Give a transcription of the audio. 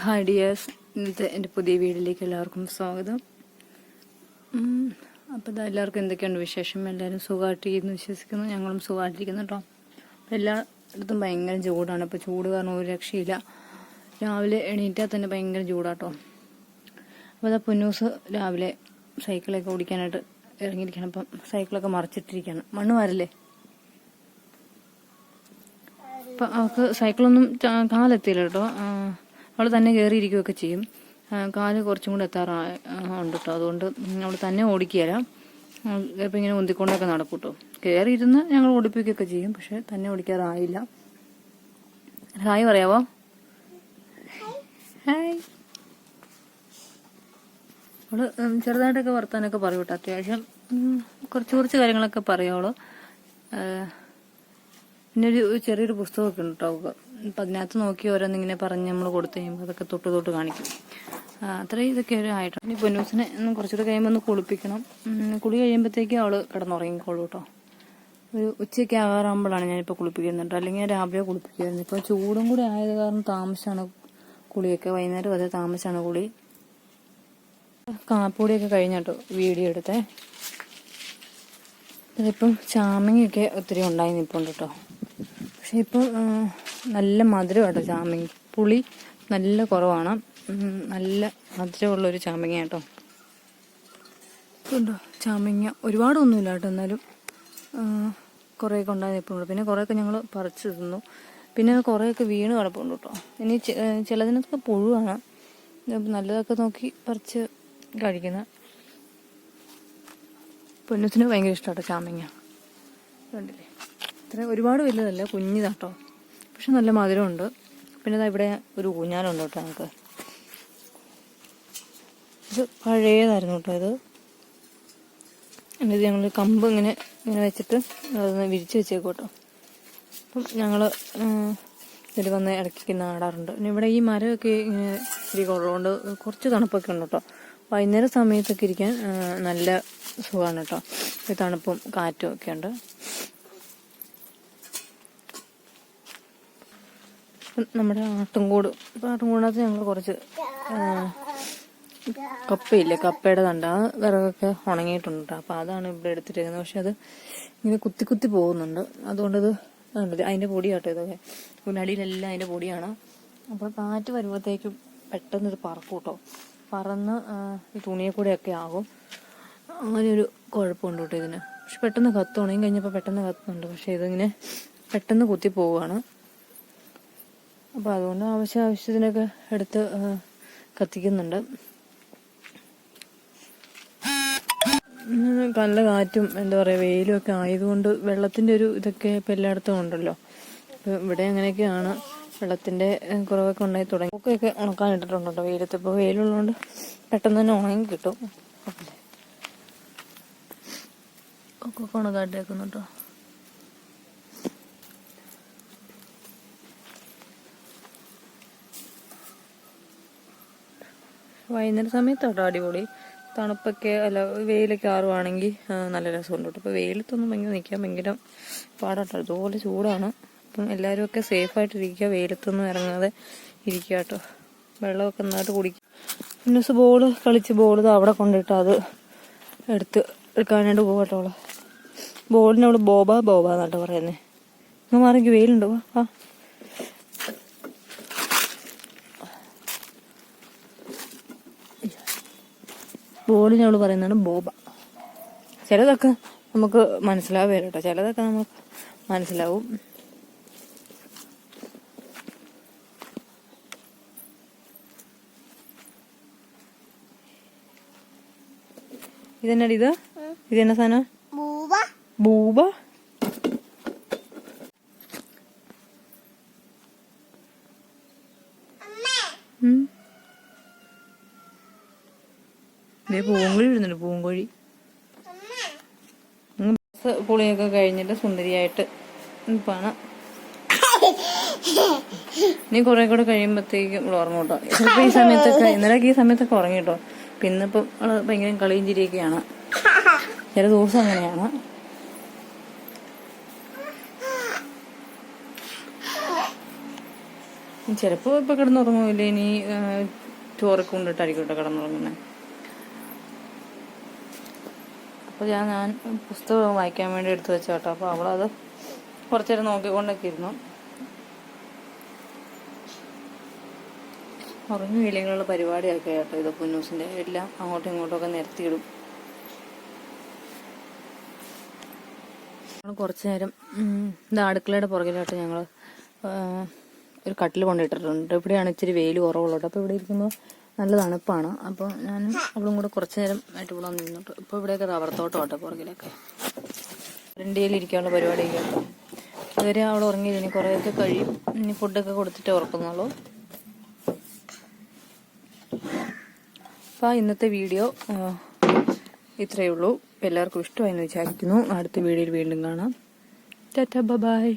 Hi dears, ഇന്നത്തെ എൻ്റെ പുതിയ വീഡിയോയിലേക്ക് എല്ലാവർക്കും സ്വാഗതം. അപ്പോൾ എല്ലാവർക്കും എന്തൊക്കെയുണ്ട് വിശേഷം? എല്ലാവരും സുഖമായിട്ടിരിക്കുന്നു വിശ്വസിക്കുന്നു. ഞങ്ങളും സുഖമായിട്ടിരിക്കുന്നു കേട്ടോ. അപ്പോൾ എല്ലായിടത്തും ഭയങ്കര ചൂടാണ്. ഇപ്പോൾ ചൂട് കാരണം ഒരു രക്ഷയില്ല. രാവിലെ എണീറ്റാൽ തന്നെ ഭയങ്കര ചൂടാട്ടോ. അപ്പോൾ അതാ പൊന്നൂസ് രാവിലെ സൈക്കിളൊക്കെ ഓടിക്കാനായിട്ട് ഇറങ്ങിയിരിക്കണം. അപ്പം സൈക്കിളൊക്കെ മറിച്ചിട്ടിരിക്കുകയാണ്. മണ്ണ് വാരല്ലേ? അപ്പം അവൾക്ക് സൈക്കിളൊന്നും കാലെത്തിയില്ല കേട്ടോ. അവൾ തന്നെ കയറിയിരിക്കുകയൊക്കെ ചെയ്യും. കാല് കുറച്ചും കൂടെ എത്താറുണ്ട് കേട്ടോ. അതുകൊണ്ട് അവൾ തന്നെ ഓടിക്കുകയില്ല. ചിലപ്പോൾ ഇങ്ങനെ ഉന്തിക്കൊണ്ടൊക്കെ നടക്കും കേട്ടോ. കയറിയിരുന്ന് ഞങ്ങൾ ഓടിപ്പിക്കുകയൊക്കെ ചെയ്യും, പക്ഷെ തന്നെ ഓടിക്കാറായില്ല. ഹായ് പറയാവോ? ഹായ്. അവള് ചെറുതായിട്ടൊക്കെ വർത്താനൊക്കെ പറയും കേട്ടോ. അത്യാവശ്യം കുറച്ച് കാര്യങ്ങളൊക്കെ പറയും അവള്. പിന്നെ ഒരു ചെറിയൊരു പുസ്തകമൊക്കെ ഉണ്ട് കേട്ടോ അവൾക്ക്. അപ്പം അതിനകത്ത് നോക്കി ഓരോന്നിങ്ങനെ പറഞ്ഞ് നമ്മൾ കൊടുത്തു കഴിയുമ്പോൾ അതൊക്കെ തൊട്ട് കാണിക്കും. അത്രയും ഇതൊക്കെ ഒരു ആയിട്ടോ. ഇനി പൊന്നൂസിനെ കുറച്ചുകൂടെ കഴിയുമ്പോൾ ഒന്ന് കുളിപ്പിക്കണം. കുളി കഴിയുമ്പോഴത്തേക്കും അവള് കിടന്നുറങ്ങിക്കോളൂ കേട്ടോ. ഒരു ഉച്ചയ്ക്ക് ആകാറാകുമ്പോഴാണ് ഞാനിപ്പോൾ കുളിപ്പിക്കുന്നുണ്ട്. അല്ലെങ്കിൽ രാവിലെ കുളിപ്പിക്കുമായിരുന്നു. ഇപ്പോൾ ചൂടും കൂടെ ആയത് കാരണം താമസിച്ചാണ് കുളിയൊക്കെ. വൈകുന്നേരം അതേ താമസിച്ചാണ് കുളി. കാപ്പൂടിയൊക്കെ കഴിഞ്ഞിട്ടോ വീഡിയോ എടുത്തേ. ഇതിപ്പം ചാമങ്ങയൊക്കെ ഒത്തിരി ഉണ്ടായി നിൽപ്പുണ്ട് കേട്ടോ. പക്ഷെ ഇപ്പോൾ നല്ല മധുരം കേട്ടോ ചാമങ്ങ. പുളി നല്ല കുറവാണ്. നല്ല മധുരമുള്ളൊരു ചാമങ്ങ കേട്ടോ. ഉണ്ടോ ചാമങ്ങ? ഒരുപാടൊന്നുമില്ല കേട്ടോ, എന്നാലും കുറേയൊക്കെ ഉണ്ടായി നിൽപ്പുണ്ട്. പിന്നെ കുറേയൊക്കെ ഞങ്ങൾ പറിച്ച് തിന്നു. പിന്നെ കുറേയൊക്കെ വീണ് കിടപ്പുണ്ട് കേട്ടോ. ഇനി ചിലതിനൊക്കെ പുഴുവാണ്. നല്ലതൊക്കെ നോക്കി പറിച്ച് കഴിക്കുന്ന. പൊന്നൂസിന് ഭയങ്കര ഇഷ്ടമാട്ടോ ചാമങ്ങ. കണ്ടില്ലേ? ഇത്ര ഒരുപാട് വലുതല്ല, കുഞ്ഞിതാട്ടോ. പക്ഷെ നല്ല മധുരമുണ്ട്. പിന്നെ ഇവിടെ ഒരു ഊഞ്ഞാലുണ്ട് കേട്ടോ ഞങ്ങൾക്ക്. ഇത് പഴയതായിരുന്നു കേട്ടോ. ഇത് ഞങ്ങൾ കമ്പ് ഇങ്ങനെ വെച്ചിട്ട് അതൊന്ന് വിരിച്ച് വെച്ചേക്കും കേട്ടോ. അപ്പം ഞങ്ങൾ ഇതിൽ വന്ന് ഇടയ്ക്ക് നാടാറുണ്ട്. പിന്നെ ഇവിടെ ഈ മരമൊക്കെ ഇങ്ങനെ ഇച്ചിരി ഉള്ളതുകൊണ്ട് കുറച്ച് തണുപ്പൊക്കെ ഉണ്ട് കേട്ടോ. വൈകുന്നേരം സമയത്തൊക്കെ ഇരിക്കാൻ നല്ല സുഖമാണ് കേട്ടോ. തണുപ്പും കാറ്റും ഒക്കെ ഉണ്ട്. നമ്മുടെ ആട്ടുംകൂടത്ത് ഞങ്ങൾ കുറച്ച് കപ്പയില്ലേ, കപ്പയുടെ തണ്ട, ആ വിറകൊക്കെ ഉണങ്ങിയിട്ടുണ്ട് കേട്ടോ. അപ്പം അതാണ് ഇവിടെ എടുത്തിരിക്കുന്നത്. പക്ഷെ അത് ഇങ്ങനെ കുത്തി പോകുന്നുണ്ട്. അതുകൊണ്ടത് അതിൻ്റെ പൊടിയാട്ടോ ഇതൊക്കെ. പിന്നെ അടിയിലെല്ലാം അതിൻ്റെ പൊടിയാണ്. അപ്പോൾ കാറ്റ് വരുമ്പോഴത്തേക്കും പെട്ടെന്ന് ഇത് പറക്കും കേട്ടോ. പറന്ന് ഈ തുണിയെ കൂടെയൊക്കെ ആകും. അങ്ങനെ ഒരു കുഴപ്പമുണ്ട് കേട്ടോ ഇതിന്. പക്ഷെ പെട്ടെന്ന് കത്തും. ഉണങ്ങി കഴിഞ്ഞപ്പോൾ പെട്ടെന്ന് കത്തുന്നുണ്ട്. പക്ഷെ ഇതിങ്ങനെ പെട്ടെന്ന് കുത്തി പോവുകയാണ്. അപ്പോൾ അതുകൊണ്ട് ആവശ്യത്തിനൊക്കെ എടുത്ത് കത്തിക്കുന്നുണ്ട്. നല്ല കാറ്റും എന്താ പറയുക വെയിലും ഒക്കെ ആയതുകൊണ്ട് വെള്ളത്തിൻ്റെ ഒരു ഇതൊക്കെ ഇപ്പം എല്ലായിടത്തും ഉണ്ടല്ലോ. ഇവിടെ അങ്ങനെയൊക്കെയാണ്. വെള്ളത്തിൻ്റെ കുറവൊക്കെ ഉണ്ടായി തുടങ്ങി. കൊക്കൊക്കെ ഉണക്കാനിട്ടിട്ടുണ്ട് കേട്ടോ വെയിലത്ത്. ഇപ്പോൾ വെയിലുള്ളതുകൊണ്ട് പെട്ടെന്ന് തന്നെ ഉണങ്ങി കിട്ടും. കൊക്കൊക്കെ ഉണക്കായിട്ടേക്കുന്നു കേട്ടോ. വൈകുന്നേരം സമയത്തോട്ടോ അടിപൊളി. തണുപ്പൊക്കെ അല്ല വെയിലൊക്കെ ആറുവാണെങ്കിൽ നല്ല രസമുണ്ട് കേട്ടോ. ഇപ്പോൾ വെയിലത്തൊന്നും ഭയങ്കര നിൽക്കാൻ ഭയങ്കര പാടാട്ടോ. അതുപോലെ ചൂടാണ്. അപ്പം എല്ലാവരും ഒക്കെ സേഫായിട്ടിരിക്കുക. വെയിലത്തൊന്നും ഇറങ്ങാതെ ഇരിക്കുക കേട്ടോ. വെള്ളമൊക്കെ നന്നായിട്ട് കുടിക്കുക. പിന്നെ ബോള് കളിച്ച് ബോൾ അവിടെ കൊണ്ടിട്ട് അത് എടുക്കാനായിട്ട് പോകട്ടോ. അവള് ബോളിന് അവള് ബോബ എന്നാട്ടോ പറയുന്നത്. ഒന്ന് മാറിക്ക്, വെയിലുണ്ടോ? ബോളിന് അവള് പറയുന്നതാണ് ബോബ. ചിലതൊക്കെ നമുക്ക് മനസ്സിലാവുകയില്ല കേട്ടോ. ചിലതൊക്കെ നമുക്ക് മനസ്സിലാവും. ഇതെന്നാടി ഇതെന്നാ സാധനം? ബൂബ. പൂങ്കോഴി വിടുന്നുണ്ട്. പൂങ്കോഴി പുളിയൊക്കെ കഴിഞ്ഞിട്ട് സുന്ദരിയായിട്ട് നിൽപ്പാണ്. ഇനി കുറെ കൂടെ കഴിയുമ്പോഴത്തേക്കും ഇവിടെ ഉറങ്ങും കേട്ടോ. ചിലപ്പോൾ ഈ സമയത്തൊക്കെ ഇന്നലെയൊക്കെ ഈ സമയത്തൊക്കെ ഉറങ്ങി കേട്ടോ. പിന്നെ ഇപ്പം ഭയങ്കര കളിയും ചിരിയൊക്കെയാണ്. ചില ദിവസം അങ്ങനെയാണ്. ചിലപ്പോൾ ഇപ്പം കിടന്നുറങ്ങുമില്ല, ഇനി ചോറൊക്കെ കൊണ്ടിട്ടായിരിക്കും കേട്ടോ കിടന്നുറങ്ങുന്നത്. അപ്പോൾ ഞാൻ പുസ്തകം വായിക്കാൻ വേണ്ടി എടുത്തു വെച്ച കേട്ടോ. അപ്പോൾ അവളത് കുറച്ചു നേരം നോക്കിക്കൊണ്ടൊക്കെ ഇരുന്നു. ഉറങ്ങി വീലിങ്ങളുള്ള പരിപാടിയൊക്കെ കേട്ടോ ഇത്. പുന്നൂസിൻ്റെ എല്ലാം അങ്ങോട്ടും ഇങ്ങോട്ടുമൊക്കെ നിരത്തിയിടും. കുറച്ച് നേരം ഇത് അടുക്കളയുടെ പുറകിലായിട്ട് ഞങ്ങൾ ഒരു കട്ടിൽ കൊണ്ടിട്ടിട്ടുണ്ട്. ഇവിടെയാണ് ഇച്ചിരി വെയിൽ കുറവുള്ളത്. അപ്പോൾ ഇവിടെ ഇരിക്കുമ്പോൾ നല്ല തണുപ്പാണ്. അപ്പോൾ ഞാനും അവളും കൂടെ കുറച്ച് നേരം ആയിട്ട് ഇവിടെ നിന്നിട്ട്. ഇപ്പോൾ ഇവിടെയൊക്കെ റബ്ബർത്തോട്ടം കേട്ടോ പുറകിലൊക്കെ. വരണ്ടിയിൽ ഇരിക്കാനുള്ള പരിപാടിയൊക്കെ കേട്ടോ. അതുവരെ അവൾ ഉറങ്ങിയില്ല, ഇനി കുറേയൊക്കെ കഴിയും. ഇനി ഫുഡൊക്കെ കൊടുത്തിട്ടേ ഉറക്കുന്നുള്ളൂ. അപ്പോൾ ഇന്നത്തെ വീഡിയോ ഇത്രയേ ഉള്ളൂ. എല്ലാവർക്കും ഇഷ്ടമായെന്ന് വിചാരിക്കുന്നു. അടുത്ത വീഡിയോയിൽ വീണ്ടും കാണാം. Tata bye.